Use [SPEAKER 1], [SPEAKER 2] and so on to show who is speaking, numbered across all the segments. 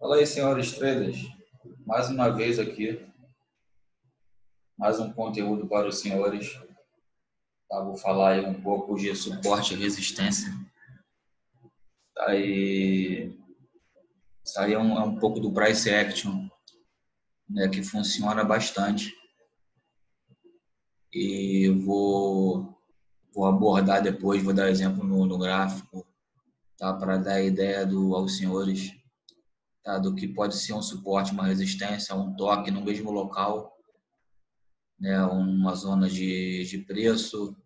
[SPEAKER 1] Fala aí, senhores traders. Mais uma vez aqui, mais um conteúdo para os senhores. Vou falar aí um pouco de suporte e resistência. Isso aí é um pouco do price action, né, que funciona bastante. E vou abordar depois, vou dar exemplo no gráfico, tá, para dar ideia aos senhores, tá, do que pode ser um suporte, uma resistência, um toque no mesmo local, né, uma zona de preço.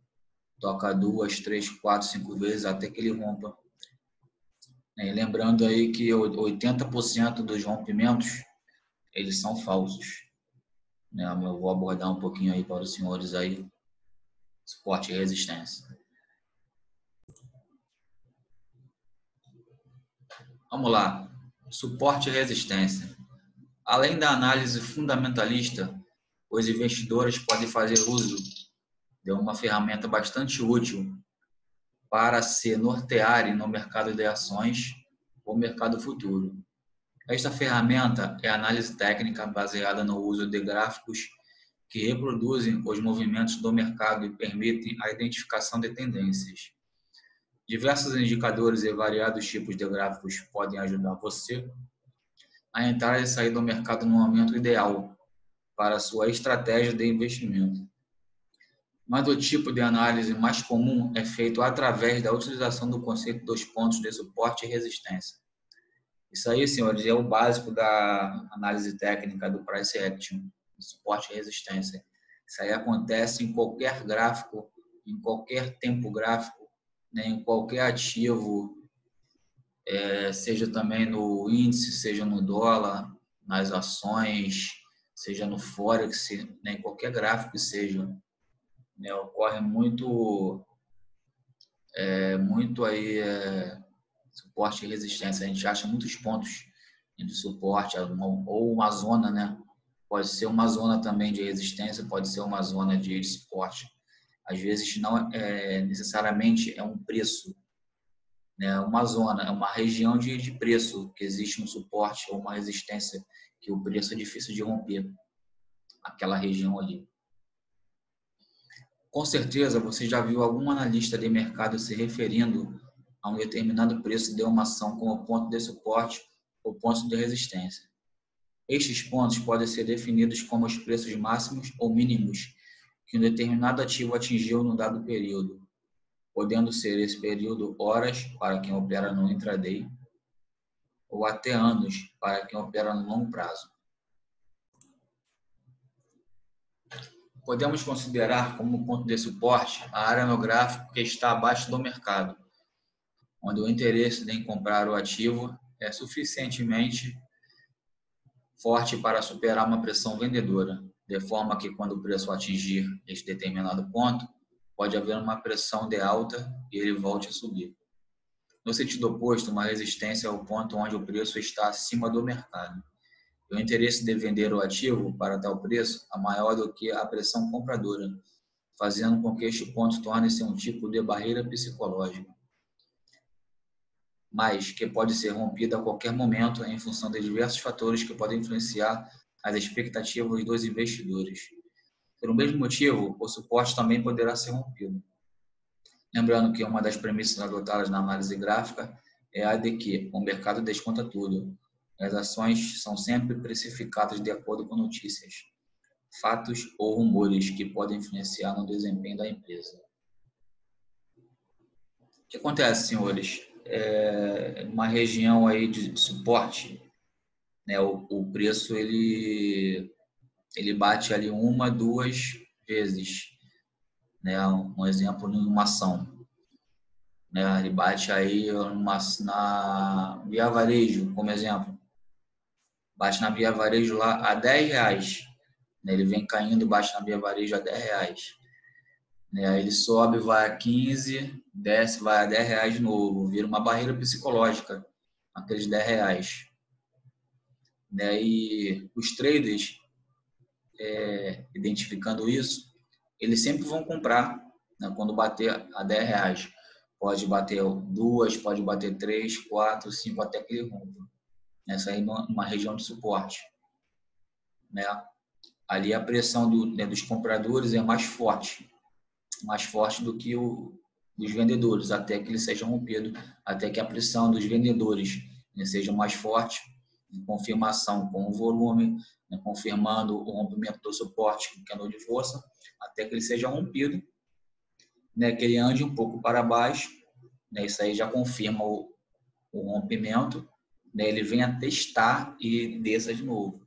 [SPEAKER 1] Toca 2, 3, 4, 5 vezes até que ele rompa. E lembrando aí que 80% dos rompimentos, eles são falsos. Eu vou abordar um pouquinho aí para os senhores aí, suporte e resistência. Vamos lá, suporte e resistência. Além da análise fundamentalista, os investidores podem fazer uso de uma ferramenta bastante útil para se nortearem no mercado de ações ou mercado futuro. Esta ferramenta é a análise técnica baseada no uso de gráficos que reproduzem os movimentos do mercado e permitem a identificação de tendências. Diversos indicadores e variados tipos de gráficos podem ajudar você a entrar e sair do mercado no momento ideal para a sua estratégia de investimento. Mas o tipo de análise mais comum é feito através da utilização do conceito dos pontos de suporte e resistência. Isso aí, senhores, é o básico da análise técnica do price action, suporte e resistência. Isso aí acontece em qualquer gráfico, em qualquer tempo gráfico, né, em qualquer ativo, seja também no índice, seja no dólar, nas ações, seja no Forex, né, em qualquer gráfico que seja. Né, ocorre muito aí suporte e resistência. A gente acha muitos pontos de suporte ou uma zona, né? Pode ser uma zona também de resistência, pode ser uma zona de suporte. Às vezes não necessariamente é um preço, né? Uma zona, é uma região de preço que existe um suporte ou uma resistência que o preço é difícil de romper, aquela região ali. Com certeza você já viu algum analista de mercado se referindo a um determinado preço de uma ação como ponto de suporte ou ponto de resistência. Estes pontos podem ser definidos como os preços máximos ou mínimos que um determinado ativo atingiu no dado período, podendo ser esse período horas para quem opera no intraday ou até anos para quem opera no longo prazo. Podemos considerar como ponto de suporte a área no gráfico que está abaixo do mercado, onde o interesse em comprar o ativo é suficientemente forte para superar uma pressão vendedora, de forma que quando o preço atingir este determinado ponto, pode haver uma pressão de alta e ele volte a subir. No sentido oposto, uma resistência é o ponto onde o preço está acima do mercado. O interesse de vender o ativo para tal preço é maior do que a pressão compradora, fazendo com que este ponto torne-se um tipo de barreira psicológica, mas que pode ser rompida a qualquer momento em função de diversos fatores que podem influenciar as expectativas dos investidores. Pelo mesmo motivo, o suporte também poderá ser rompido. Lembrando que uma das premissas adotadas na análise gráfica é a de que o mercado desconta tudo. As ações são sempre precificadas de acordo com notícias, fatos ou rumores que podem influenciar no desempenho da empresa. O que acontece, senhores? Uma região aí de suporte, né? O preço ele bate ali uma, duas vezes, né? Um exemplo numa ação, né? Ele bate aí na Via Varejo, como exemplo, bate na Via Varejo lá a R$10, né? Ele vem caindo, bate na Via Varejo a R$10. Aí ele sobe, vai a 15, desce, vai a R$10 de novo. Vira uma barreira psicológica, aqueles R$10. E os traders, identificando isso, eles sempre vão comprar, né, quando bater a R$10. Pode bater duas, pode bater três, quatro, cinco, até que ele rompa. Nessa aí numa região de suporte, né? Ali a pressão dos compradores é mais forte do que dos vendedores, até que ele seja rompido, até que a pressão dos vendedores, né, seja mais forte, em confirmação com o volume, né, confirmando o rompimento do suporte com o candle de força, até que ele seja rompido, né, que ele ande um pouco para baixo, né, isso aí já confirma o rompimento, né, ele venha testar e desça de novo,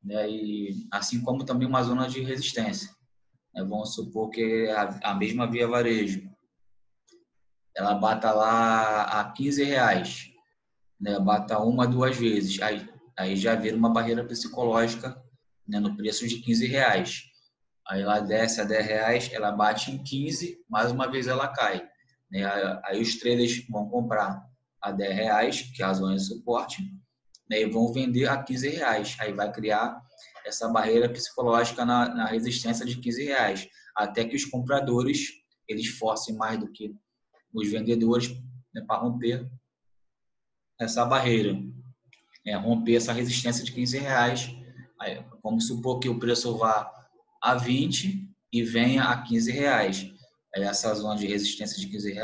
[SPEAKER 1] né, e assim como também uma zona de resistência, né, vamos supor que a mesma Via Varejo ela bata lá a R$ 15, né, bata uma, duas vezes, aí já vira uma barreira psicológica, né, no preço de R$ 15. Aí ela desce a R$ 10, ela bate em 15, mais uma vez ela cai, né? Aí os traders vão comprar a R$ 10, que é a zona de suporte, né, e vão vender a R$ 15. Aí vai criar essa barreira psicológica na resistência de R$ 15, até que os compradores eles forcem mais do que os vendedores, né, para romper essa barreira, romper essa resistência de R$ 15. Aí, vamos supor que o preço vá a 20 e venha a R$ 15. Aí essa zona de resistência de R$ 15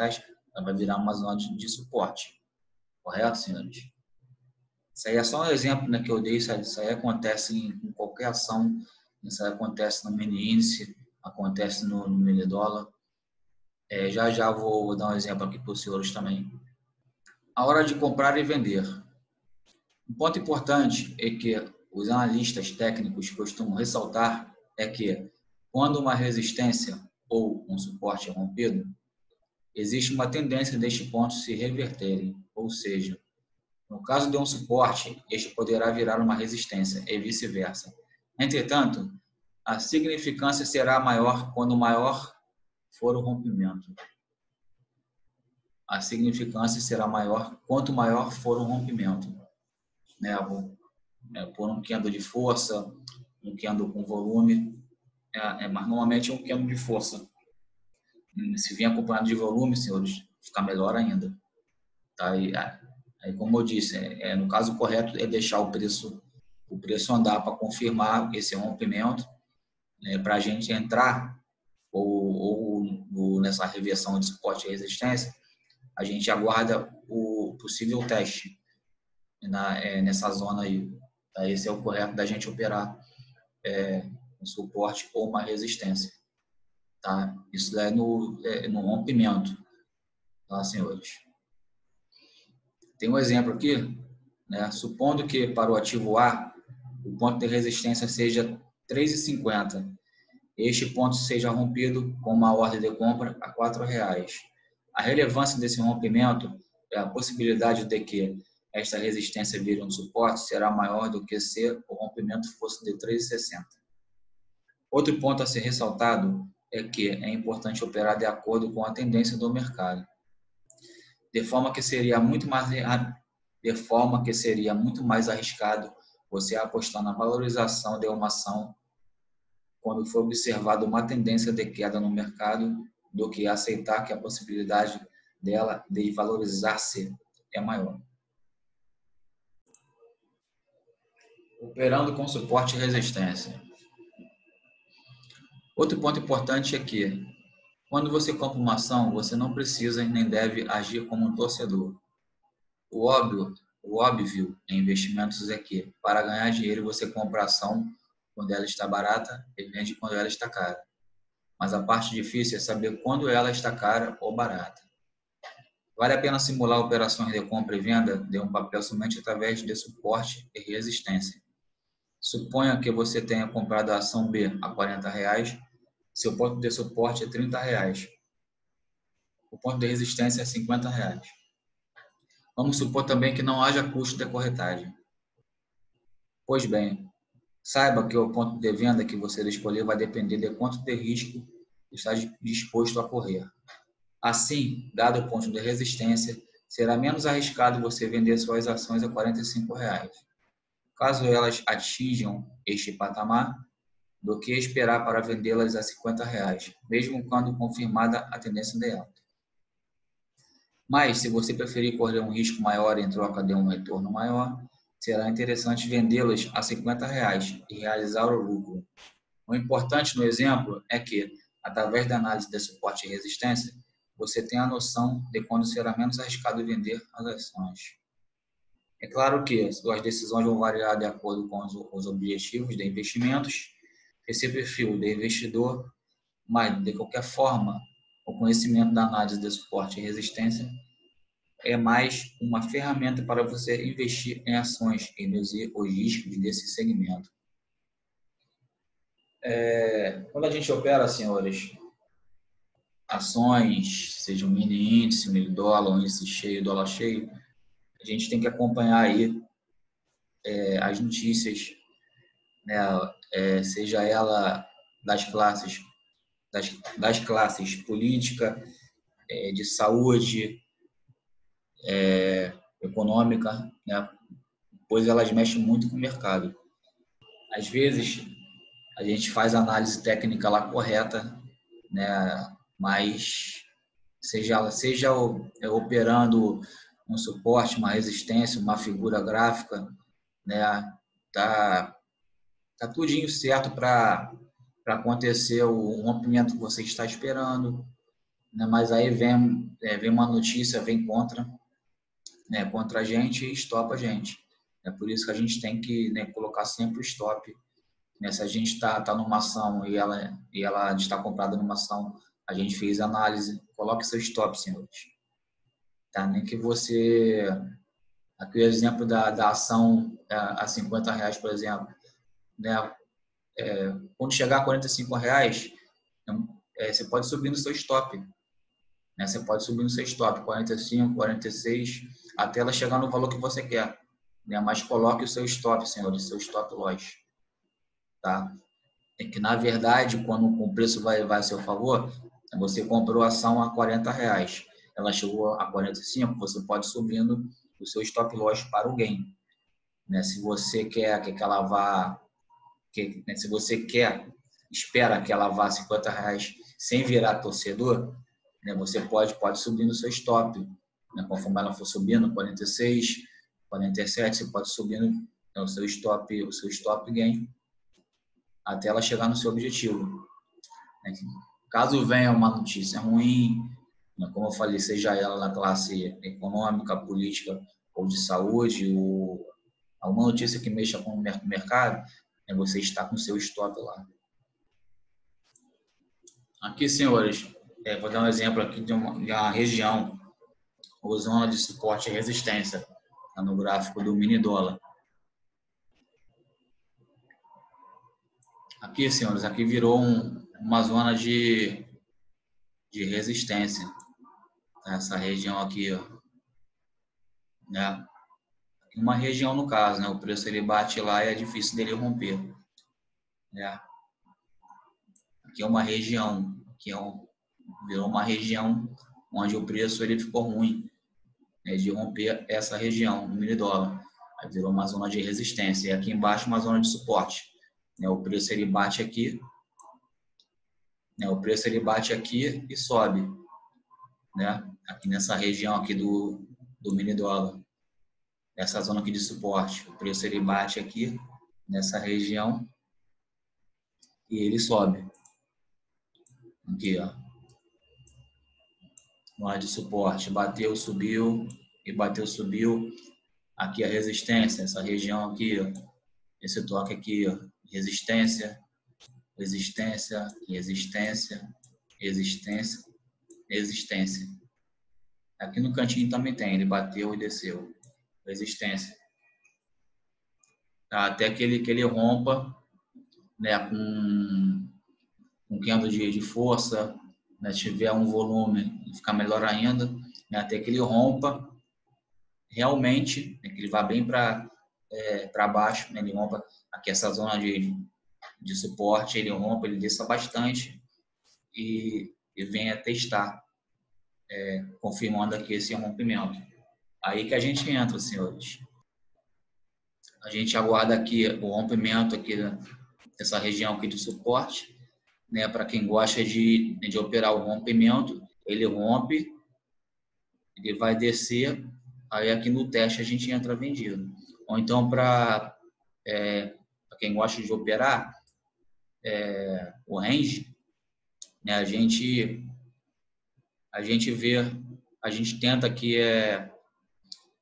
[SPEAKER 1] vai virar uma zona de suporte. Correto, senhores? Isso aí é só um exemplo, né, que eu dei. Isso aí acontece em qualquer ação. Isso aí acontece no mini índice, acontece no mini dólar. Já já vou dar um exemplo aqui para os senhores também. A hora de comprar e vender. Um ponto importante é que os analistas técnicos costumam ressaltar é que, quando uma resistência ou um suporte é rompido, existe uma tendência deste ponto se reverterem, ou seja, no caso de um suporte, este poderá virar uma resistência e vice-versa. Entretanto, a significância será maior quando maior for o rompimento. A significância será maior quanto maior for o rompimento, né? Por um candle de força, um candle com volume, mas normalmente é um candle de força. Se vier acompanhado de volume, senhores, fica melhor ainda. Tá? Aí, como eu disse, no caso correto é deixar o preço andar para confirmar esse rompimento, né, para a gente entrar ou nessa reversão de suporte e resistência, a gente aguarda o possível teste nessa zona aí. Tá? Esse é o correto da gente operar um suporte ou uma resistência. Tá? Isso é no rompimento, tá, senhores? Tem um exemplo aqui, né? Supondo que para o ativo A, o ponto de resistência seja 3,50. Este ponto seja rompido com uma ordem de compra a R$ 4. A relevância desse rompimento é a possibilidade de que esta resistência vire um suporte será maior do que se o rompimento fosse de 3,60. Outro ponto a ser ressaltado é que é importante operar de acordo com a tendência do mercado, de forma que seria muito mais arriscado você apostar na valorização de uma ação quando for observada uma tendência de queda no mercado do que aceitar que a possibilidade dela de valorizar-se é maior. Operando com suporte e resistência. Outro ponto importante é que, quando você compra uma ação, você não precisa e nem deve agir como um torcedor. O óbvio em investimentos é que, para ganhar dinheiro, você compra a ação quando ela está barata e vende quando ela está cara. Mas a parte difícil é saber quando ela está cara ou barata. Vale a pena simular operações de compra e venda de um papel somente através de suporte e resistência. Suponha que você tenha comprado a ação B a R$ 40, seu ponto de suporte é R$ 30. O ponto de resistência é R$ 50. Vamos supor também que não haja custo de corretagem. Pois bem, saiba que o ponto de venda que você escolher vai depender de quanto de risco está disposto a correr. Assim, dado o ponto de resistência, será menos arriscado você vender suas ações a R$ 45, caso elas atinjam este patamar, do que esperar para vendê-las a R$ 50, mesmo quando confirmada a tendência de alta. Mas, se você preferir correr um risco maior em troca de um retorno maior, será interessante vendê-las a R$ 50 e realizar o lucro. O importante no exemplo é que, através da análise de suporte e resistência, você tem a noção de quando será menos arriscado vender as ações. É claro que suas decisões vão variar de acordo com os objetivos de investimentos, esse perfil de investidor, mas, de qualquer forma, o conhecimento da análise de suporte e resistência é mais uma ferramenta para você investir em ações e reduzir os riscos desse segmento. Quando a gente opera, senhores, ações, seja um mini índice, mini dólar, um índice cheio, dólar cheio, a gente tem que acompanhar aí as notícias, né, seja ela das classes política, de saúde, econômica, né, pois elas mexem muito com o mercado. Às vezes a gente faz a análise técnica lá correta, né, mas seja operando um suporte, uma resistência, uma figura gráfica, né, tá tudinho certo para acontecer o rompimento que você está esperando, né, mas aí vem uma notícia, vem contra, né, contra a gente e estopa a gente. É por isso que a gente tem que, né, colocar sempre o stop, né? Se a gente está numa ação e ela está comprada numa ação, a gente fez análise, coloque seu stop, senhores. Tá? Nem que você... Aqui o exemplo da ação a R$ 50, por exemplo. Né? Quando chegar a R$ 45, você pode subir no seu stop. Né? Você pode subir no seu stop, 45, 46, até ela chegar no valor que você quer. Né? Mas coloque o seu stop, senhores, seu stop loss. Tá? É que, na verdade, quando o preço vai a seu favor, você comprou a ação a R$ 40, ela chegou a 45, você pode ir subindo o seu stop loss para o gain. Né? Se você quer que ela vá, né? Se você espera que ela vá a R$ 50 sem virar torcedor, né? Você pode subir no seu stop. Né? Conforme ela for subindo, 46, 47, você pode subir o seu stop gain até ela chegar no seu objetivo. Caso venha uma notícia ruim, como eu falei, seja ela na classe econômica, política ou de saúde, ou alguma notícia que mexa com o mercado, você está com o seu stop lá. Aqui, senhores, vou dar um exemplo aqui de uma região, ou zona de suporte e resistência, no gráfico do mini dólar. Aqui, senhores, aqui virou uma zona de resistência. Essa região aqui, ó, né? Uma região no caso, né? O preço ele bate lá e é difícil dele romper. Né? Aqui é uma região, virou uma região onde o preço ele ficou ruim, né? De romper essa região, no mini dólar. Aí virou uma zona de resistência. E aqui embaixo uma zona de suporte. Né? O preço ele bate aqui, né? O preço ele bate aqui e sobe, né? Aqui nessa região aqui do mini dólar, nessa zona aqui de suporte, o preço ele bate aqui nessa região e ele sobe. Aqui, ó, zona de suporte, bateu, subiu e bateu, subiu. Aqui a resistência, essa região aqui, ó, esse toque aqui, ó, resistência, resistência, resistência, resistência, resistência. Aqui no cantinho também tem, ele bateu e desceu. Resistência. Tá? Até que ele rompa, né, com candle de força, né, tiver um volume, ficar melhor ainda, né, até que ele rompa realmente, né, que ele vá bem para baixo, né, ele rompa aqui essa zona de suporte, ele rompa, ele desça bastante e venha testar, confirmando aqui esse rompimento. Aí que a gente entra, senhores. A gente aguarda aqui o rompimento aqui dessa região aqui de suporte, né? Para quem gosta de operar o rompimento, ele rompe, ele vai descer, aí aqui no teste a gente entra vendido. Ou então para quem gosta de operar o range, né, a gente tenta aqui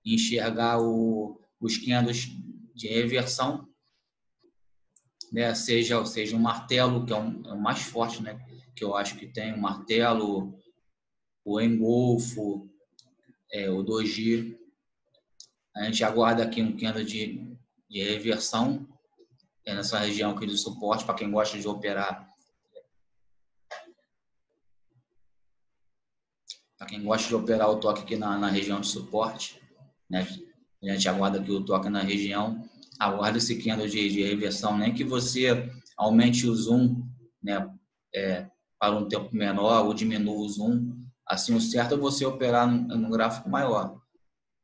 [SPEAKER 1] enxergar os candles de reversão, né, seja um martelo, que é o mais forte, né, que eu acho que tem, o martelo, o engolfo, o doji. A gente aguarda aqui um candle de reversão nessa região aqui de suporte, para quem gosta de operar. Para quem gosta de operar o toque aqui na região de suporte, né? A gente aguarda aqui o toque na região, aguarda esse candle de reversão, nem que você aumente o zoom, né, para um tempo menor ou diminua o zoom. Assim, o certo é você operar num gráfico maior,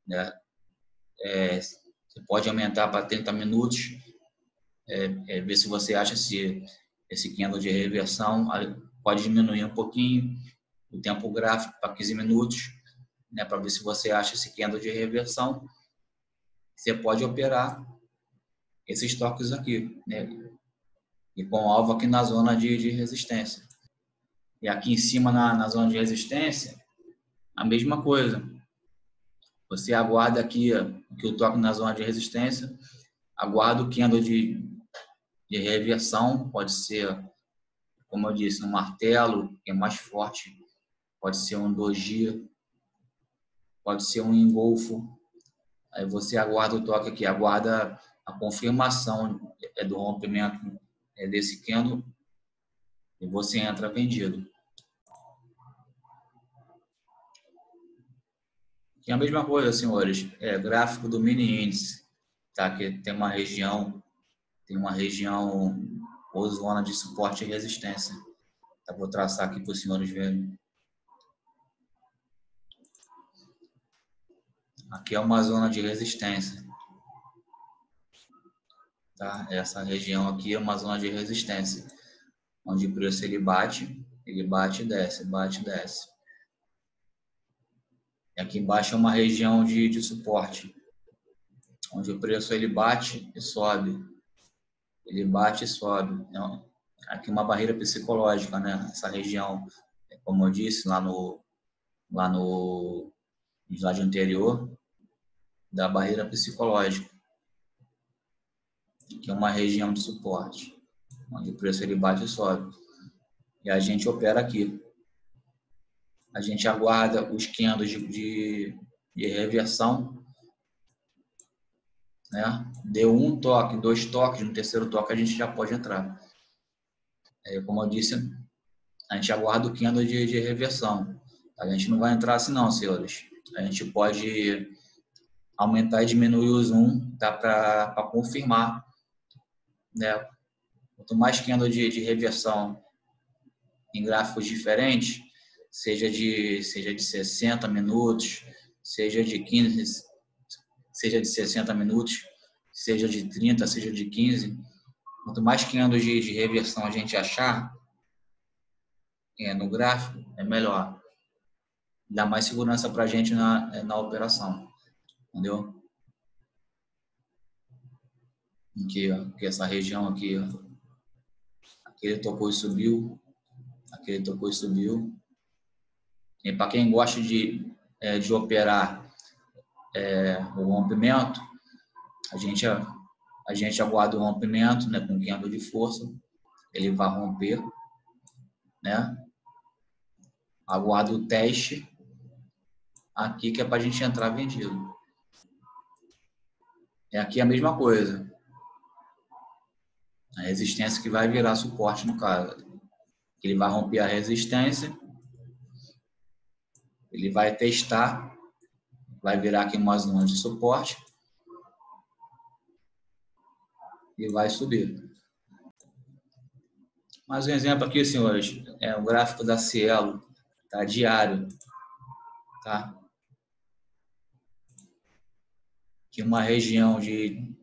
[SPEAKER 1] né? Você pode aumentar para 30 minutos, ver se você acha se esse candle de reversão pode diminuir um pouquinho o tempo gráfico para 15 minutos, né, para ver se você acha esse candle de reversão. Você pode operar esses toques aqui, né, e com alvo aqui na zona de resistência. E aqui em cima, na zona de resistência, a mesma coisa. Você aguarda aqui que o toque na zona de resistência, aguarda o candle de reversão, pode ser, como eu disse, um martelo, que é mais forte, pode ser um doji, pode ser um engolfo. Aí você aguarda o toque aqui, aguarda a confirmação do rompimento desse candle e você entra vendido. E a mesma coisa, senhores, gráfico do mini índice, tá? Que tem uma região ou zona de suporte e resistência. Tá? Vou traçar aqui para os senhores verem. Aqui é uma zona de resistência. Tá? Essa região aqui é uma zona de resistência, onde o preço ele bate e desce, bate e desce. E aqui embaixo é uma região de suporte, onde o preço ele bate e sobe. Ele bate e sobe. Então, aqui uma barreira psicológica, né? Essa região, como eu disse lá no slide anterior, da barreira psicológica, que é uma região de suporte, onde o preço ele bate e sobe. E a gente opera aqui. A gente aguarda os candles de reversão, né? Deu um toque, 2 toques, no terceiro toque a gente já pode entrar. Como eu disse, a gente aguarda o candle de reversão. A gente não vai entrar assim não, senhores. A gente pode aumentar e diminuir o zoom, dá para confirmar, né? Quanto mais candle de reversão em gráficos diferentes, seja de 60 minutos, seja de 15, seja de 60 minutos, seja de 30, seja de 15, quanto mais candles de reversão a gente achar no gráfico, é melhor. Dá mais segurança para a gente na operação, entendeu? Aqui, ó, que essa região aqui, ó, aqui ele tocou e subiu, aqui ele tocou e subiu. E para quem gosta de operar o rompimento, a gente aguarda o rompimento, né, com candle de força, ele vai romper, né? Aguarda o teste aqui que é para a gente entrar vendido. Aqui é a mesma coisa. A resistência que vai virar suporte no caso. Ele vai romper a resistência, ele vai testar, vai virar aqui uma zona de suporte e vai subir. Mais um exemplo aqui, senhores, é o gráfico da Cielo, tá? Diário, tá? Aqui uma região de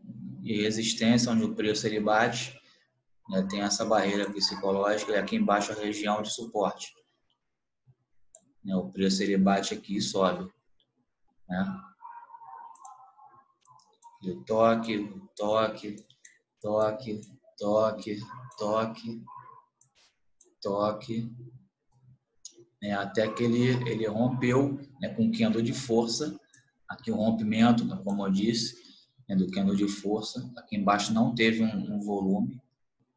[SPEAKER 1] resistência onde o preço ele bate, né? Tem essa barreira psicológica e aqui embaixo a região de suporte, né? O preço ele bate aqui e sobe, né? E o toque, toque, toque, toque, toque, toque, né, até que ele rompeu, né, com o candle de força. Aqui o rompimento, né, como eu disse, né, do candle de força. Aqui embaixo não teve um volume,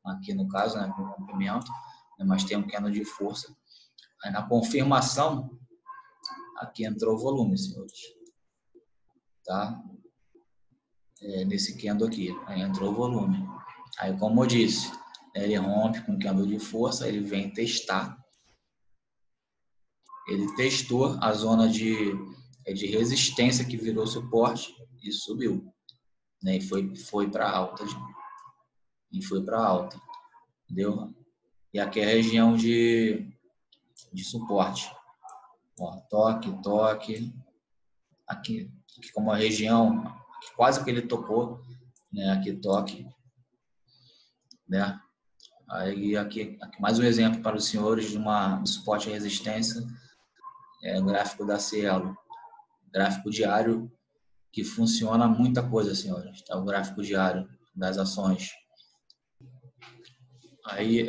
[SPEAKER 1] aqui no caso, né, com o rompimento, né, mas tem um candle de força. Aí na confirmação, aqui entrou o volume, senhores. Tá? Nesse candle aqui, aí entrou o volume. Aí, como eu disse, ele rompe com candle de força, ele vem testar. Ele testou a zona de resistência que virou suporte e subiu, né? E foi para alta, e foi para alta, entendeu? E aqui é a região de suporte. Ó, toque, toque. Aqui como a região, aqui quase que ele tocou, né? Aqui toque, né? Aí aqui mais um exemplo para os senhores de suporte e resistência, o gráfico da Cielo, gráfico diário que funciona muita coisa, senhores. Tá? O gráfico diário das ações. Aí,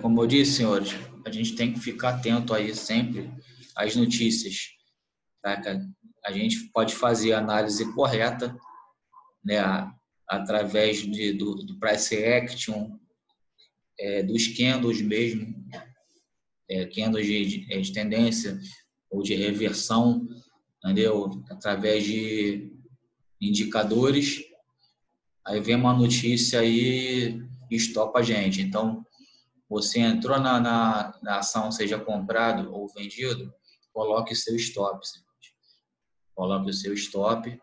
[SPEAKER 1] como eu disse, senhores, a gente tem que ficar atento aí sempre às notícias. Tá? A gente pode fazer a análise correta, né, através do price action, dos candles mesmo, candles de tendência ou de reversão, entendeu? Através de indicadores. Aí vem uma notícia aí e estopa a gente. Então, você entrou na ação, seja comprado ou vendido, coloque o seu stop. Coloque o seu stop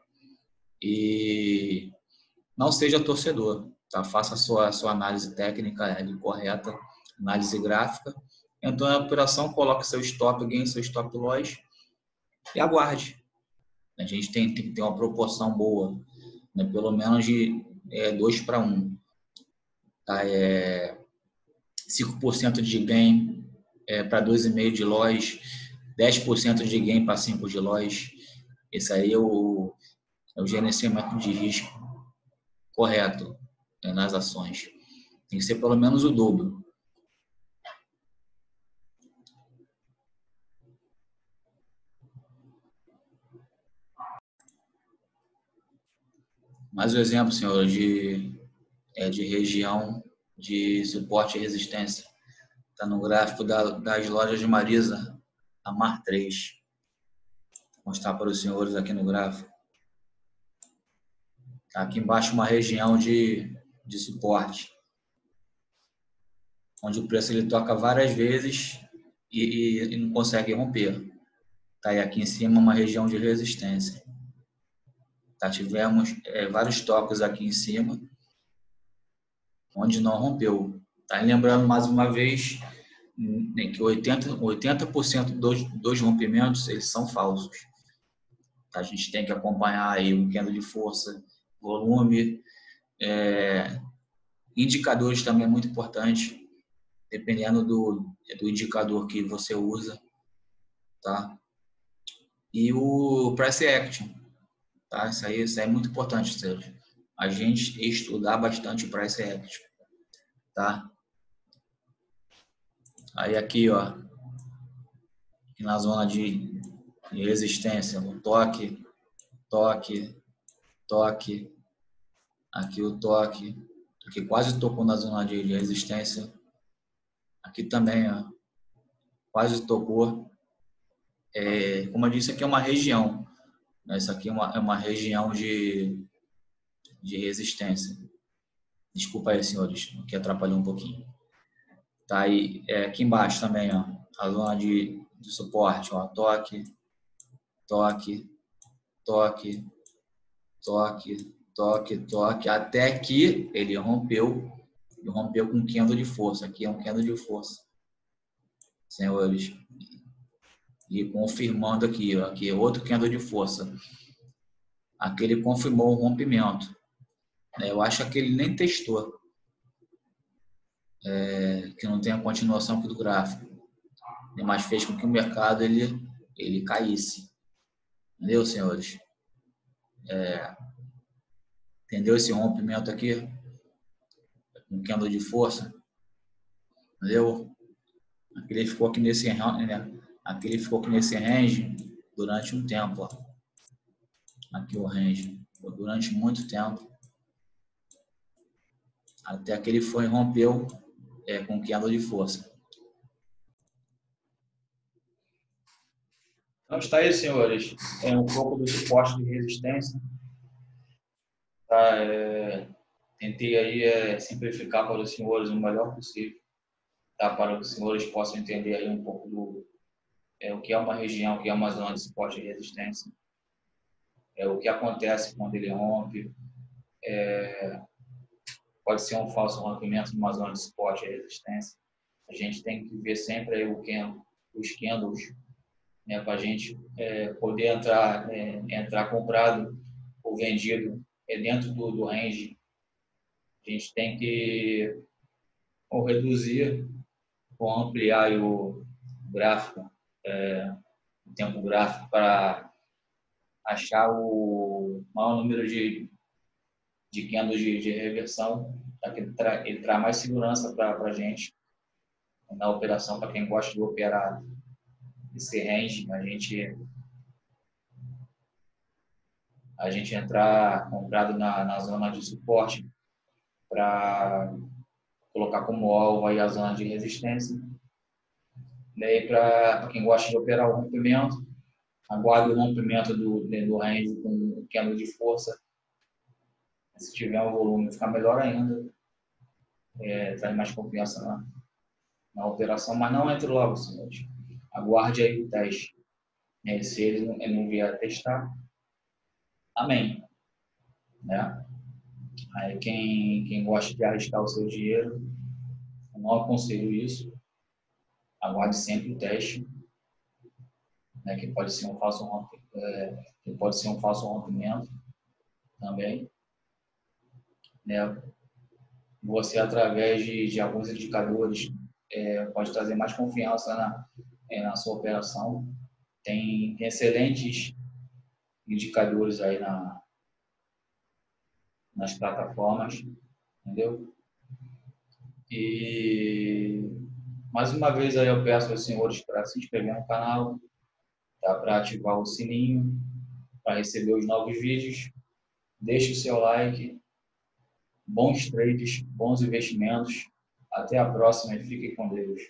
[SPEAKER 1] e não seja torcedor. Tá? Faça a sua análise técnica correta, análise gráfica. Entrou na operação, coloque seu stop gain, seu stop loss e aguarde. A gente tem que ter uma proporção boa, né? Pelo menos de 2 para 1. Tá? 5% de gain para 2,5 de loss, 10% de gain para 5 de loss. Esse aí é o gerenciamento de risco correto, né, nas ações. Tem que ser pelo menos o dobro. Mais um exemplo, senhor, de região de suporte e resistência. Está no gráfico das lojas de Marisa, a Mar 3. Vou mostrar para os senhores aqui no gráfico. Tá aqui embaixo uma região de suporte, onde o preço ele toca várias vezes e não consegue romper. Tá, e aqui em cima uma região de resistência. Tá, tivemos vários toques aqui em cima, onde não rompeu. Tá, e lembrando mais uma vez que 80% dos rompimentos eles são falsos. Tá, a gente tem que acompanhar aí o candle de força, volume, indicadores também é muito importante, dependendo do indicador que você usa, tá? E o price action, tá? Isso aí é muito importante, Sérgio. A gente estudar bastante o price action, tá? Aí aqui, ó, aqui na zona de resistência, o toque, toque, toque, aqui o toque, aqui quase tocou na zona de resistência, aqui também, ó, quase tocou. Como eu disse, aqui é uma região, né? Isso aqui é uma região de resistência. Desculpa aí, senhores, que atrapalhou um pouquinho. Tá aí, aqui embaixo também, ó, a zona de suporte, ó, toque, toque, toque, toque, toque, toque, até que ele rompeu com candle de força. Aqui é um candle de força, senhores. E confirmando aqui, ó, aqui é outro candle de força. Aqui ele confirmou o rompimento. Eu acho que ele nem testou, que não tem a continuação aqui do gráfico, mas fez com que o mercado ele caísse. Entendeu, senhores? Entendeu esse rompimento aqui? Com candle de força. Entendeu? Aquele ficou aqui nesse range durante um tempo. Ó. Aqui o range. Durante muito tempo. Até que ele foi e rompeu com candle de força. Então está aí, senhores. Um pouco do suporte de resistência. Tá, tentei aí simplificar para os senhores o melhor possível, tá? Para que os senhores possam entender aí um pouco do o que é uma região, o que é uma zona de suporte de resistência, o que acontece quando ele rompe, pode ser um falso rompimento de uma zona de suporte de resistência. A gente tem que ver sempre aí os candles, né, para a gente poder entrar comprado ou vendido dentro do range. A gente tem que ou reduzir ou ampliar o gráfico, o tempo gráfico, para achar o maior número de candles de reversão, para que ele traz mais segurança para a gente na operação, para quem gosta de operar esse range, a gente entrar comprado na zona de suporte para colocar como alvo aí a zona de resistência. Daí, para quem gosta de operar o rompimento, aguarde o rompimento do range com o candle de força. Se tiver um volume, ficar melhor ainda. Traz mais confiança na operação, mas não entre logo, senhores. Aguarde aí o teste. Se ele não vier a testar, amém. Né? Aí quem gosta de arriscar o seu dinheiro, eu não aconselho isso. Aguarde sempre o teste, né, que pode ser um falso rompimento também. Né? Você, através de alguns indicadores, pode trazer mais confiança na sua operação. Tem excelentes indicadores aí nas plataformas, entendeu? E mais uma vez aí eu peço aos senhores para se inscrever no canal, tá? Para ativar o sininho, para receber os novos vídeos. Deixe o seu like. Bons trades, bons investimentos. Até a próxima e fiquem com Deus.